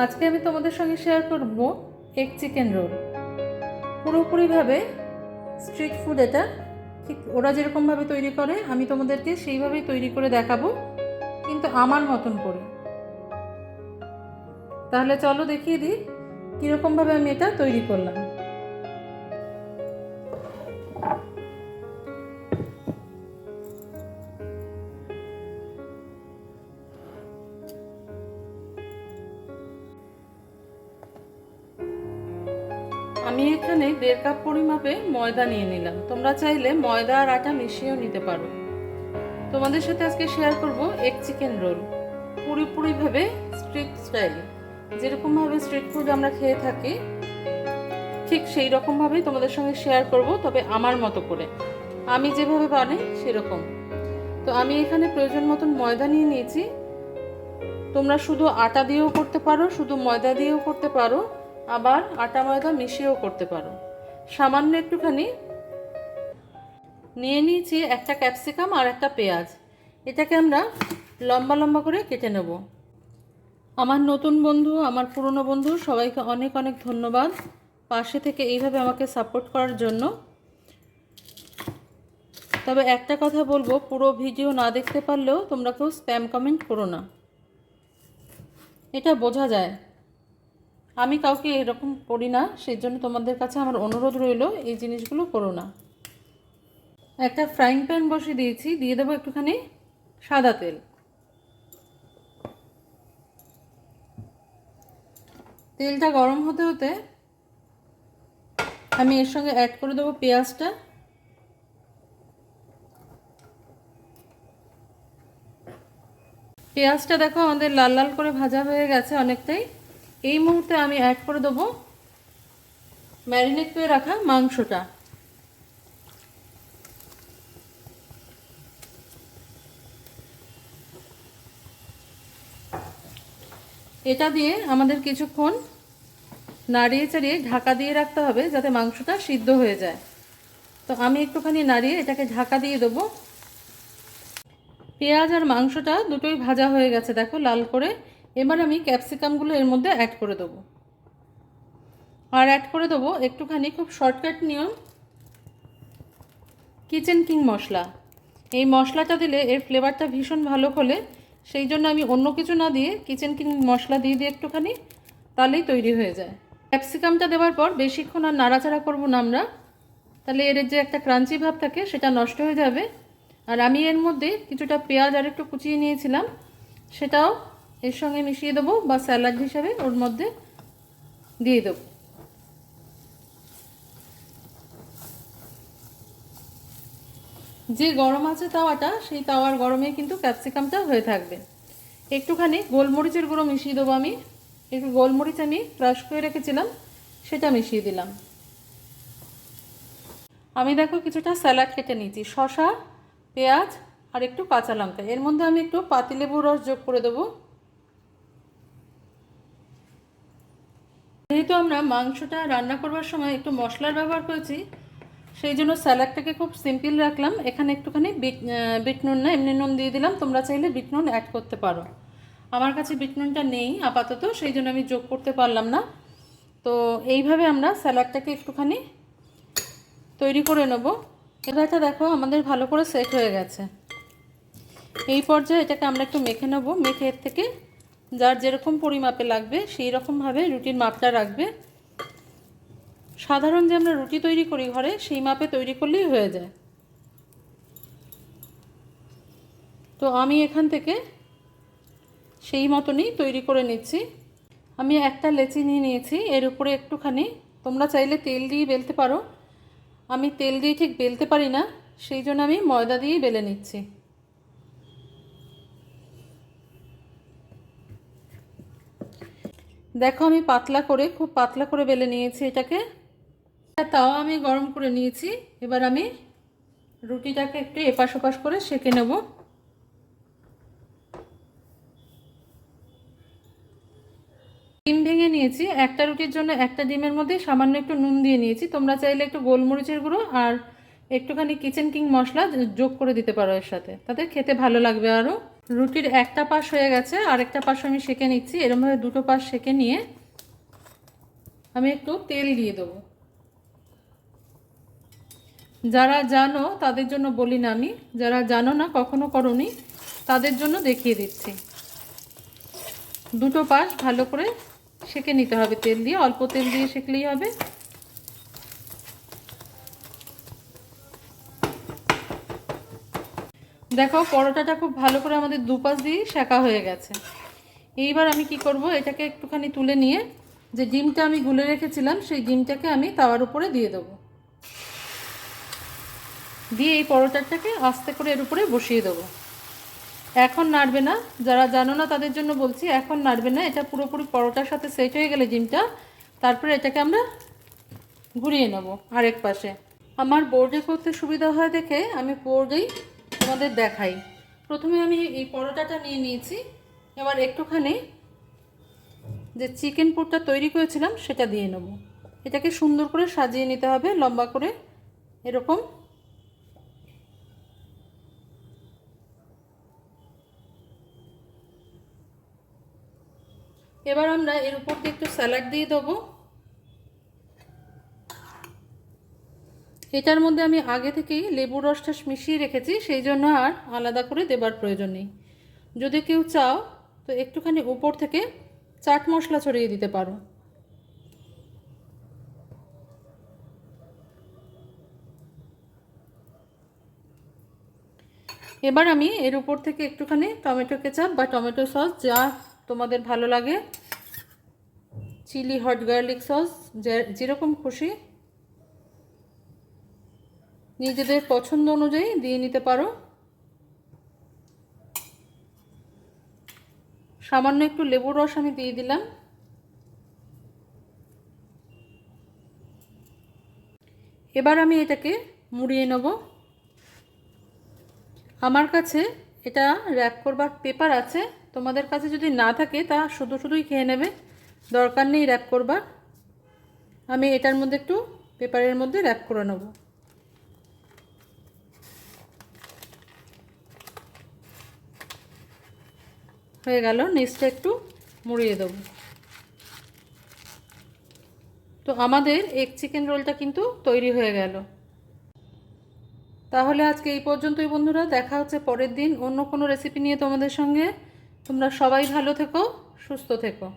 আজকে আমি তোমাদের সঙ্গে শেয়ার করব এগ চিকেন রোল। পুরোপুরিভাবে স্ট্রিট ফুড এটা, ঠিক ওরা যেরকমভাবে তৈরি করে আমি তোমাদেরকে সেইভাবেই তৈরি করে দেখাবো, কিন্তু আমার মতন করে। তাহলে চলো দেখিয়ে দিই কীরকমভাবে আমি এটা তৈরি করলাম। আমি এখানে 1.5 কাপ পরিমাপে ময়দা নিয়ে নিলাম। তোমরা চাইলে ময়দা আর আটা মিশিয়েও নিতে পারো। তোমাদের সাথে আজকে শেয়ার করব এগ চিকেন রোল, পুরোপুরিভাবে স্ট্রিট স্টাইল। যেরকমভাবে স্ট্রিট ফুড আমরা খেয়ে থাকি ঠিক সেই রকমভাবেই তোমাদের সঙ্গে শেয়ার করব, তবে আমার মতো করে, আমি যেভাবে বানাই সেরকম। তো আমি এখানে প্রয়োজন মতন ময়দা নিয়ে নিয়েছি। তোমরা শুধু আটা দিয়েও করতে পারো, শুধু ময়দা দিয়েও করতে পারো, আবার আটা ময়দা মিশিয়েও করতে পারো। সামান্য একটুখানি নিয়ে নিয়েছি একটা ক্যাপসিকাম আর একটা পেঁয়াজ। এটাকে আমরা লম্বা লম্বা করে কেটে নেব। আমার নতুন বন্ধু, আমার পুরনো বন্ধু, সবাইকে অনেক অনেক ধন্যবাদ পাশে থেকে এইভাবে আমাকে সাপোর্ট করার জন্য। তবে একটা কথা বলবো, পুরো ভিডিও না দেখতে পারলেও তোমরা কেউ স্প্যাম কমেন্ট করো না, এটা বোঝা যায়। আমি কাউকে এরকম করি না, সেই জন্য তোমাদের কাছে আমার অনুরোধ রইল এই জিনিসগুলো করো না। একটা ফ্রাইং প্যান বসিয়ে দিয়েছি, দিয়ে দেবো একটুখানি সাদা তেল। তেলটা গরম হতে হতে আমি এর সঙ্গে অ্যাড করে দেবো পেঁয়াজটা। পেঁয়াজটা দেখো আমাদের লাল লাল করে ভাজা হয়ে গেছে অনেকটাই। এই মুহূর্তে আমি অ্যাড করে দেবো ম্যারিনেট করে রাখা মাংসটা। এটা দিয়ে আমাদের কিছুক্ষণ নাড়িয়ে চাড়িয়ে ঢাকা দিয়ে রাখতে হবে যাতে মাংসটা সিদ্ধ হয়ে যায়। তো আমি একটুখানি নাড়িয়ে এটাকে ঢাকা দিয়ে দেবো। পেঁয়াজ আর মাংসটা দুটোই ভাজা হয়ে গেছে দেখো লাল করে। এবার আমি ক্যাপসিকামগুলো এর মধ্যে অ্যাড করে দেবো। আর অ্যাড করে দেবো একটুখানি, খুব শর্টকাট নিয়ম, কিচেন কিং মশলা। এই মশলাটা দিলে এর ফ্লেভারটা ভীষণ ভালো খোলে, সেই জন্য আমি অন্য কিছু না দিয়ে কিচেন কিং মশলা দিয়ে দিই একটুখানি, তাহলেই তৈরি হয়ে যায়। ক্যাপসিকামটা দেওয়ার পর বেশিক্ষণ আর নাড়াচাড়া করবো না আমরা, তাহলে এর যে একটা ক্রাঞ্চি ভাব থাকে সেটা নষ্ট হয়ে যাবে। আর আমি এর মধ্যে কিছুটা পেঁয়াজ আর একটু কুচিয়ে নিয়েছিলাম, সেটাও এর সঙ্গে মিশিয়ে দেবো বা স্যালাড হিসাবে ওর মধ্যে দিয়ে দেবো। যে গরম আছে তাওয়াটা, সেই তাওয়ার গরমে কিন্তু ক্যাপসিকামটা হয়ে থাকবে। একটুখানি গোলমরিচের গুঁড়ো মিশিয়ে দেবো আমি। একটু গোলমরিচ আমি ক্রাশ করে রেখেছিলাম, সেটা মিশিয়ে দিলাম। আমি দেখো কিছুটা স্যালাড কেটে নিয়েছি, শসা, পেঁয়াজ আর একটু কাঁচা লঙ্কা। এর মধ্যে আমি একটু পাতিলেবুর রস যোগ করে দেবো। যেহেতু আমরা মাংসটা রান্না করবার সময় একটু মশলার ব্যবহার করেছি, সেই জন্য স্যালাডটাকে খুব সিম্পল রাখলাম। এখানে একটুখানি বিট নুন, না এমনি নুন দিয়ে দিলাম। তোমরা চাইলে বিট নুন অ্যাড করতে পারো। আমার কাছে বিট নুনটা নেই আপাতত, সেই জন্য আমি যোগ করতে পারলাম না। তো এইভাবে আমরা স্যালাডটাকে একটুখানি তৈরি করে নেব। এবারটা দেখো আমাদের ভালো করে সেট হয়ে গেছে। এই পর্যায়ে এটাকে আমরা একটু মেখে নেব। মেখে এর থেকে যার যেরকম পরিমাপে লাগবে সেই রকমভাবে রুটির মাপটা রাখবে। সাধারণ যে আমরা রুটি তৈরি করি ঘরে, সেই মাপে তৈরি করলেই হয়ে যায়। তো আমি এখান থেকে সেই মতনই তৈরি করে নিচ্ছি। আমি একটা লেচি নিয়ে নিয়েছি, এর উপরে একটুখানি তোমরা চাইলে তেল দিয়ে বেলতে পারো। আমি তেল দিয়ে ঠিক বেলতে পারি না, সেই জন্য আমি ময়দা দিয়েই বেলে নিচ্ছি। দেখো আমি পাতলা করে, খুব পাতলা করে বেলে নিয়েছি এটাকে। তাওয়া আমি গরম করে নিয়েছি। এবার আমি রুটিটাকে একটু এপাশ ওপাশ করে সেঁকে নেব। ডিম ভেঙে নিয়েছি, একটা রুটির জন্য একটা ডিমের মধ্যে সামান্য একটু নুন দিয়ে নিয়েছি। তোমরা চাইলে একটু গোলমরিচের গুঁড়ো আর একটুখানি কিচেন কিং মশলা যোগ করে দিতে পারো এর সাথে, তাতে খেতে ভালো লাগবে আরও। রুটির একটা পাশ হয়ে গেছে, আরেকটা পাশ আমি সেঁকে নিচ্ছি। এরকমভাবে দুটো পাশ সেঁকে নিয়ে আমি একটু তেল দিয়ে দেবো। যারা জানো তাদের জন্য বলি না আমি, যারা জানো না কখনো করোনি তাদের জন্য দেখিয়ে দিচ্ছি। দুটো পাশ ভালো করে সেঁকে নিতে হবে তেল দিয়ে, অল্প তেল দিয়ে সেঁকলেই হবে। দেখো পরোটাটা খুব ভালো করে আমাদের দুপাশ দিয়ে সেঁকা হয়ে গেছে। এইবার আমি কি করব, এটাকে একটুখানি তুলে নিয়ে যে ডিমটা আমি গুলে রেখেছিলাম সেই ডিমটাকে আমি তাওয়ার উপরে দিয়ে দেবো। দিয়ে এই পরোটাটাকে আস্তে করে এর উপরে বসিয়ে দেবো। এখন নাড়বে না, যারা জানো না তাদের জন্য বলছি, এখন নাড়বে না। এটা পুরোপুরি পরোটার সাথে সেট হয়ে গেলে ডিমটা, তারপরে এটাকে আমরা ঘুরিয়ে নেব আরেক পাশে। আমার বোর্ডে করতে সুবিধা হয় দেখে আমি বোর্ডেই তোমাদের দেখাই। প্রথমে আমি এই পরোটাটা নিয়ে নিয়েছি, এবার একটুখানি যে চিকেন পুরটা তৈরি করেছিলাম সেটা দিয়ে নেব। এটাকে সুন্দর করে সাজিয়ে নিতে হবে লম্বা করে এরকম। এবার আমরা এর উপর দিয়ে একটু স্যালাড দিয়ে দেবো। এটার মধ্যে আমি আগে থেকেই লেবুর রসটা মিশিয়ে রেখেছি, সেই জন্য আর আলাদা করে দেবার প্রয়োজন নেই। যদি কেউ চাও তো একটুখানি উপর থেকে চাট মশলা ছড়িয়ে দিতে পারো। এবার আমি এর উপর থেকে একটুখানি টমেটো কেচাপ বা টমেটো সস, যা তোমাদের ভালো লাগে, চিলি হট গার্লিক সস, যেরকম খুশি নিজেদের পছন্দ অনুযায়ী দিয়ে নিতে পারো। সামান্য একটু লেবুর রস আমি দিয়ে দিলাম। এবার আমি এটাকে মুড়িয়ে নেব। আমার কাছে এটা র্যাপ করবার পেপার আছে, তোমাদের কাছে যদি না থাকে তা শুধুই খেয়ে নেবে, দরকার নেই র্যাপ করবার। আমি এটার মধ্যে একটু পেপারের মধ্যে র্যাপ করে নেব। হয়ে গেল, নিচটা একটু মুড়িয়ে দেবো। তো আমাদের এগ চিকেন রোলটা কিন্তু তৈরি হয়ে গেল। তাহলে আজকে এই পর্যন্তই বন্ধুরা, দেখা হচ্ছে পরের দিন অন্য কোনো রেসিপি নিয়ে তোমাদের সঙ্গে। তোমরা সবাই ভালো থেকো, সুস্থ থেকো।